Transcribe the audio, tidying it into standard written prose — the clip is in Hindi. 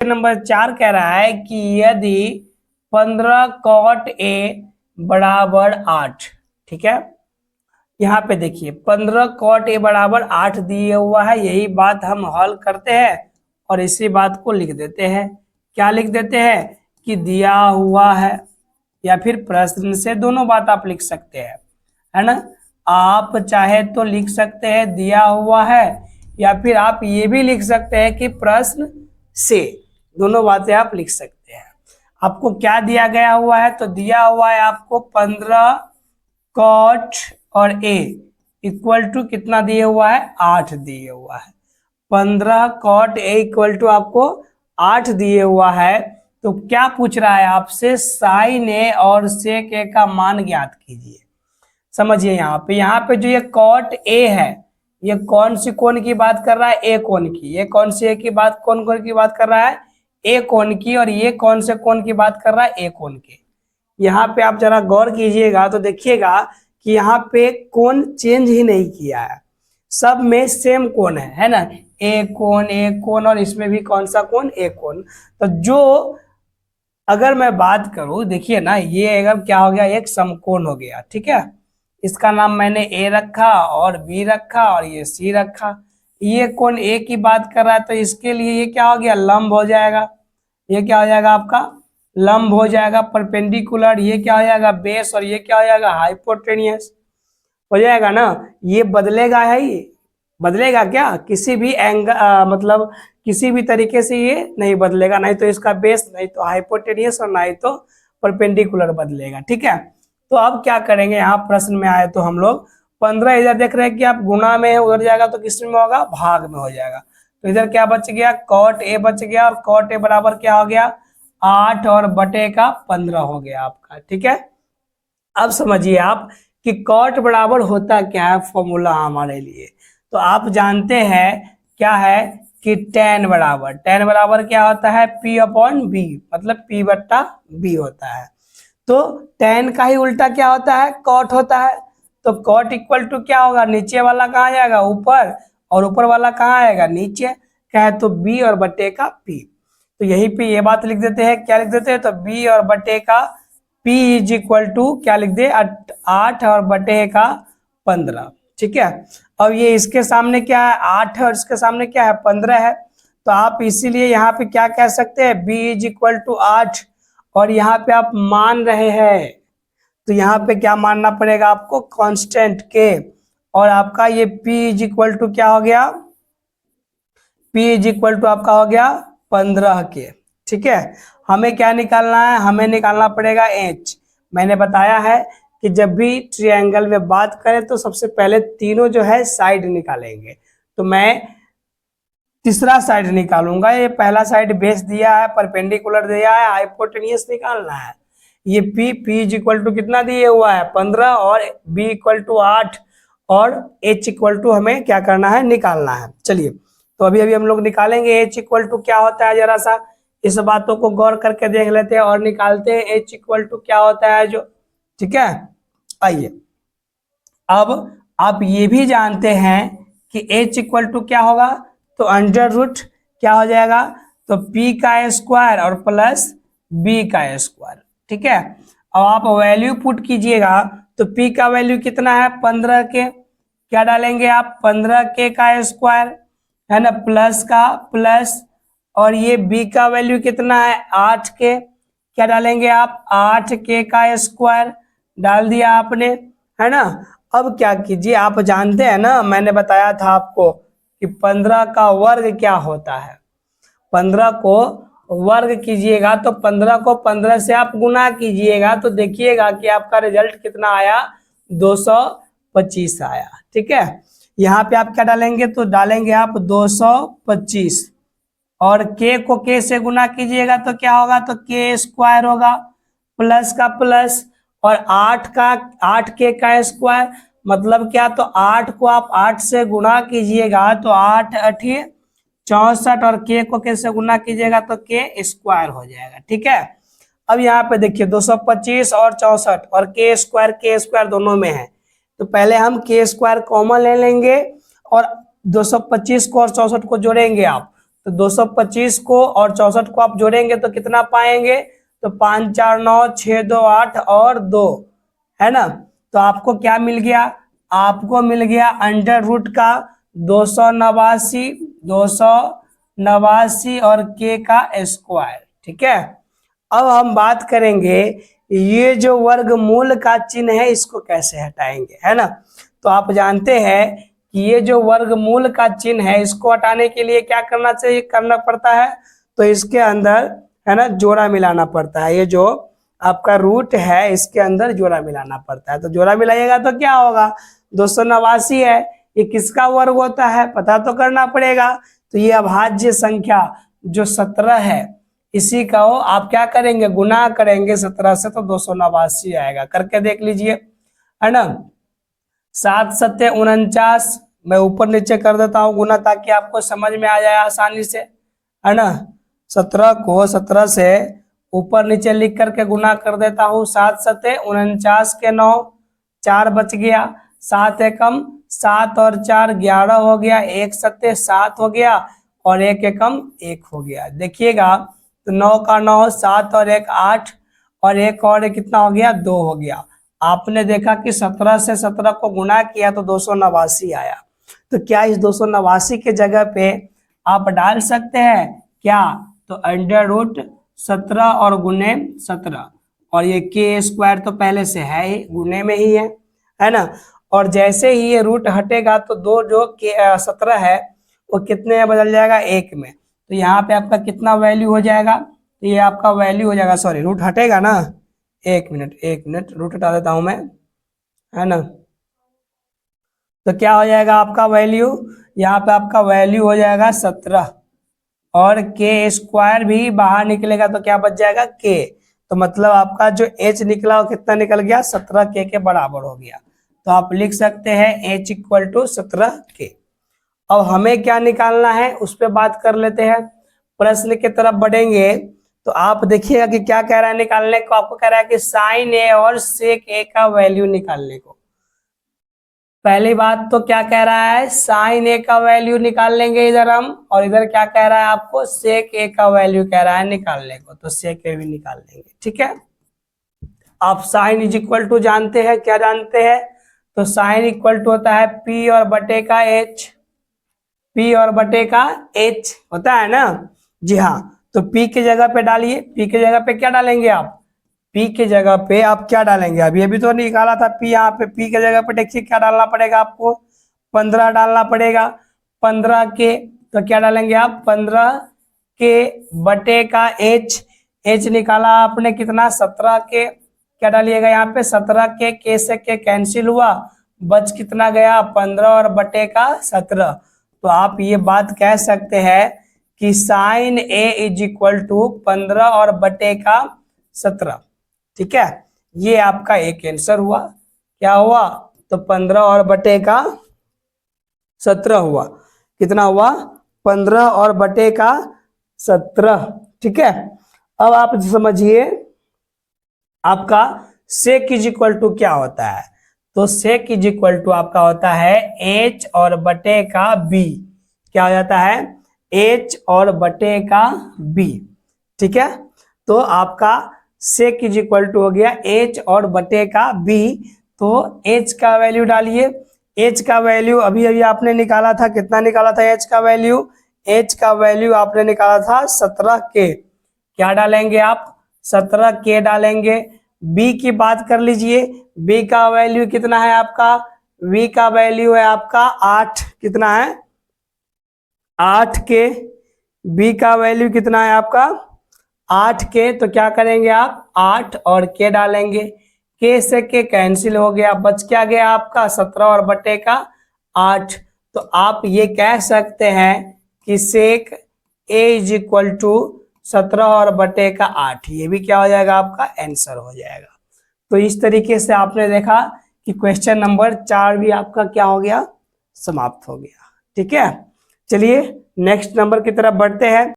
नंबर 4 कह रहा है कि यदि 15 cot A बराबर 8, ठीक है, यहाँ पे देखिए 15 cot A बराबर 8 दिए हुआ है। यही बात हम हल करते हैं और इसी बात को लिख देते हैं। क्या लिख देते हैं कि दिया हुआ है, या फिर प्रश्न से, दोनों बात आप लिख सकते हैं, है ना। आप चाहे तो लिख सकते हैं दिया हुआ है, या फिर आप ये भी लिख सकते हैं कि प्रश्न से, दोनों बातें आप लिख सकते हैं। आपको क्या दिया गया हुआ है, तो दिया हुआ है आपको 15 cot और A इक्वल टू कितना दिए हुआ है, 8 दिए हुआ है। 15 cot A इक्वल टू आपको 8 दिए हुआ है। तो क्या पूछ रहा है आपसे, साइन A और सेक A का मान ज्ञात कीजिए। समझिए यहाँ पे जो ये cot A है, ये कौन सी कोण की बात कर रहा है, ए कोण की। ये कौन सी की बात, कौन कोण की बात कर रहा है, ए कोण की। और ये कौन से कोण की बात कर रहा है, ए कोण की। यहाँ पे आप जरा गौर कीजिएगा तो देखिएगा कि यहाँ पे कोण चेंज ही नहीं किया है, सब में सेम कोण है ना, ए कोण, और इसमें भी कौन सा कोण, ए कोण। तो जो अगर मैं बात करूं, देखिए ना, ये अगर क्या हो गया, एक समकोण हो गया, ठीक है। इसका नाम मैंने ए रखा और बी रखा और ये सी रखा। ये कोण ए की बात कर रहा है तो इसके लिए ये क्या हो गया, लंब हो जाएगा। ये क्या हो जाएगा आपका, लंब हो जाएगा, परपेंडिकुलर। ये क्या हो जाएगा, बेस, और ये क्या हो जाएगा, हाइपोटेनियस हो जाएगा ना। ये बदलेगा है, ये बदलेगा क्या, किसी भी एंगल, मतलब किसी भी तरीके से ये नहीं बदलेगा, नहीं तो इसका बेस, नहीं तो हाइपोटेनियस, और नहीं तो परपेंडिकुलर बदलेगा, ठीक है। तो अब क्या करेंगे, यहाँ प्रश्न में आए तो हम लोग 15 इधर देख रहे हैं कि आप गुणा में है, उधर जाएगा तो किस में होगा, भाग में हो जाएगा। तो इधर क्या बच गया, cot A बच गया, और cot A बराबर क्या हो गया, 8 और बटे का 15 हो गया आपका, ठीक है। अब समझिए आप कि cot बराबर होता क्या है, फॉर्मूला हमारे लिए तो आप जानते हैं क्या है कि tan बराबर क्या होता है, P अपॉन बी, मतलब P बट्टा बी होता है। तो tan का ही उल्टा क्या होता है, cot होता है। तो cot इक्वल टू क्या होगा, नीचे वाला कहाँ जाएगा, ऊपर, और ऊपर वाला कहाँ आएगा, नीचे। क्या है, तो b और बटे का p। तो यहीं पे ये बात लिख देते हैं, क्या लिख देते हैं, तो b और बटे का p इज इक्वल टू क्या लिख दे, 8 और बटे का 15, ठीक है। अब ये इसके सामने क्या है, 8 है, और इसके सामने क्या है, 15 है। तो आप इसीलिए यहाँ पे क्या कह सकते हैं, b इज इक्वल टू 8, और यहाँ पे आप मान रहे हैं तो यहाँ पे क्या मानना पड़ेगा आपको, कांस्टेंट के। और आपका ये p इज इक्वल टू क्या हो गया, p इज इक्वल टू आपका हो गया 15 के, ठीक है। हमें क्या निकालना है, हमें निकालना पड़ेगा h। मैंने बताया है कि जब भी ट्रायंगल में बात करें तो सबसे पहले तीनों जो है साइड निकालेंगे। तो मैं तीसरा साइड निकालूंगा। ये पहला साइड बेस दिया है, परपेंडिकुलर दिया है, हाइपोटेनियस निकालना है। ये p इज इक्वल टू कितना दिए हुआ है, 15, और b इक्वल टू 8, और h इक्वल टू हमें क्या करना है, निकालना है। चलिए, तो अभी हम लोग निकालेंगे h इक्वल टू क्या होता है, जरा सा इस बातों को गौर करके देख लेते हैं और निकालते हैं h इक्वल टू क्या होता है जो, ठीक है। आइए, अब आप ये भी जानते हैं कि h इक्वल टू क्या होगा, तो अंडर रूट क्या हो जाएगा, तो p का स्क्वायर और प्लस b का स्क्वायर, ठीक है। अब आप वैल्यू पुट कीजिएगा तो p का वैल्यू कितना है, 15 के, क्या डालेंगे आप, 15 के का स्क्वायर, है ना, प्लस का प्लस, और ये b का वैल्यू कितना है, 8 के, क्या डालेंगे आप, 8 के का स्क्वायर डाल दिया आपने, है ना। अब क्या कीजिए, आप जानते हैं ना, मैंने बताया था आपको कि 15 का वर्ग क्या होता है। 15 को वर्ग कीजिएगा तो 15 को 15 से आप गुना कीजिएगा तो देखिएगा कि आपका रिजल्ट कितना आया, 225 आया, ठीक है। यहाँ पे आप क्या डालेंगे, तो डालेंगे आप 225, और k को k से गुना कीजिएगा तो क्या होगा, तो k स्क्वायर होगा, प्लस का प्लस, और 8 के का स्क्वायर, मतलब क्या, तो 8 को आप 8 से गुना कीजिएगा तो 8 8 64, और k को k से गुना कीजिएगा तो k स्क्वायर हो जाएगा, ठीक है। अब यहाँ पे देखिए 225 और 64 और k स्क्वायर दोनों में है, तो पहले हम k स्क्वायर कॉमन ले लेंगे और 225 को और 64 को जोड़ेंगे आप, तो तो 225 को और 64 को आप जोड़ेंगे तो कितना पाएंगे, तो 5 4 9 6 2 8 और 2, है ना। तो आपको क्या मिल गया, आपको मिल गया अंडर रूट का 289 और के का स्क्वायर। ठीक है, अब हम बात करेंगे ये जो वर्गमूल का चिन्ह है इसको कैसे हटाएंगे, है ना। तो आप जानते हैं कि ये जो वर्गमूल का चिन्ह है इसको हटाने के लिए क्या करना पड़ता है, तो इसके अंदर, है ना, जोड़ा मिलाना पड़ता है। ये जो आपका रूट है इसके अंदर जोड़ा मिलाना पड़ता है। तो जोड़ा मिलाइएगा तो क्या होगा, 289 है, ये किसका वर्ग होता है पता तो करना पड़ेगा। तो ये अभाज्य संख्या जो 17 है इसी का हो आप क्या करेंगे, गुना करेंगे 17 से, तो 289 आएगा। करके देख लीजिए, है ना। 7 7 49, मैं ऊपर नीचे कर देता हूँ गुना ताकि आपको समझ में आ जाए आसानी से, है ना। 17 को 17 से ऊपर नीचे लिख करके गुना कर देता हूँ। 7 7 49 के 9, 4 बच गया, 7 एकम 7 और 4 11 हो गया, 1 7 7 हो गया और 1 एकम 1 हो गया। देखिएगा तो 9 का 9, 7 और 1 8 और 1 और 1 कितना हो गया, 2 हो गया। आपने देखा कि 17 से 17 को गुना किया तो 289 आया। तो क्या इस 289 के जगह पे आप डाल सकते हैं क्या, तो अंडर रूट 17 और गुने 17, और ये के स्क्वायर तो पहले से है ही, गुने में ही है ना। और जैसे ही ये रूट हटेगा तो दो जो के 17 है वो कितने में बदल जाएगा, 1 में। तो यहाँ पे आपका कितना वैल्यू हो जाएगा, तो ये आपका वैल्यू हो जाएगा, सॉरी रूट हटेगा ना, 1 मिनट रूट हटा देता हूं मैं, है ना। तो क्या हो जाएगा आपका वैल्यू, यहाँ पे आपका वैल्यू हो जाएगा 17 और के स्क्वायर भी बाहर निकलेगा तो क्या बच जाएगा, के। तो मतलब आपका जो एच निकला वो कितना निकल गया, 17 के बराबर हो गया। तो आप लिख सकते हैं एच इक्वल टू 17 के। अब हमें क्या निकालना है उस पर बात कर लेते हैं। प्रश्न की तरफ बढ़ेंगे तो आप देखिएगा कि क्या कह रहा है निकालने को, आपको कह रहा है कि साइन ए और सेक ए का वैल्यू निकालने को। पहली बात तो क्या कह रहा है, साइन ए का वैल्यू निकाल लेंगे इधर हम, और इधर क्या कह रहा है आपको, सेक ए का वैल्यू कह रहा है निकालने को, तो सेक ए भी निकाल लेंगे। ठीक है, आप साइन इज इक्वल टू जानते हैं, क्या जानते हैं, तो साइन इक्वल टू होता है पी और बटे का एच, पी और बटे का एच होता है ना। जी हाँ, तो पी की जगह पे डालिए, पी की जगह पे क्या डालेंगे आप, पी की जगह पे आप क्या डालेंगे, अभी अभी तो निकाला था पी, यहाँ पे पी की जगह पे देखिए क्या डालना पड़ेगा आपको, 15 डालना पड़ेगा। 15 के तो क्या डालेंगे आप, 15 के बटे का एच, एच निकाला आपने कितना, 17 के, क्या डालिएगा यहाँ पे, 17 के से के कैंसिल हुआ, बच कितना गया, 15 और बटे का 17। तो आप ये बात कह सकते हैं कि sine A is equal to 15 और बटे का 17। ठीक है, ये आपका एक आंसर हुआ, क्या हुआ, तो 15 और बटे का 17 हुआ। कितना हुआ, 15 और बटे का 17। ठीक है, अब आप समझिए आपका सेक इज इक्वल टू क्या होता है, तो सेक इज इक्वल टू आपका होता है एच और बटे का बी। क्या हो जाता है, एच और बटे का बी। ठीक है, तो आपका सेक इज इक्वल टू हो गया एच और बटे का बी। तो एच का वैल्यू डालिए, एच का वैल्यू अभी अभी आपने निकाला था, कितना निकाला था एच का वैल्यू, एच का वैल्यू आपने निकाला था 17 के, क्या डालेंगे आप, 17 के डालेंगे। बी की बात कर लीजिए, बी का वैल्यू कितना है आपका, बी का वैल्यू है आपका 8, कितना है 8 के, बी का वैल्यू कितना है आपका 8 के। तो क्या करेंगे आप 8 और के डालेंगे, के से के कैंसिल हो गया, बच क्या गया आपका 17 और बटे का 8। तो आप ये कह सकते हैं कि सेक ए इज इक्वल टू 17 और बटे का 8, ये भी क्या हो जाएगा आपका आंसर हो जाएगा। तो इस तरीके से आपने देखा कि क्वेश्चन नंबर 4 भी आपका क्या हो गया, समाप्त हो गया। ठीक है, चलिए नेक्स्ट नंबर की तरफ बढ़ते हैं।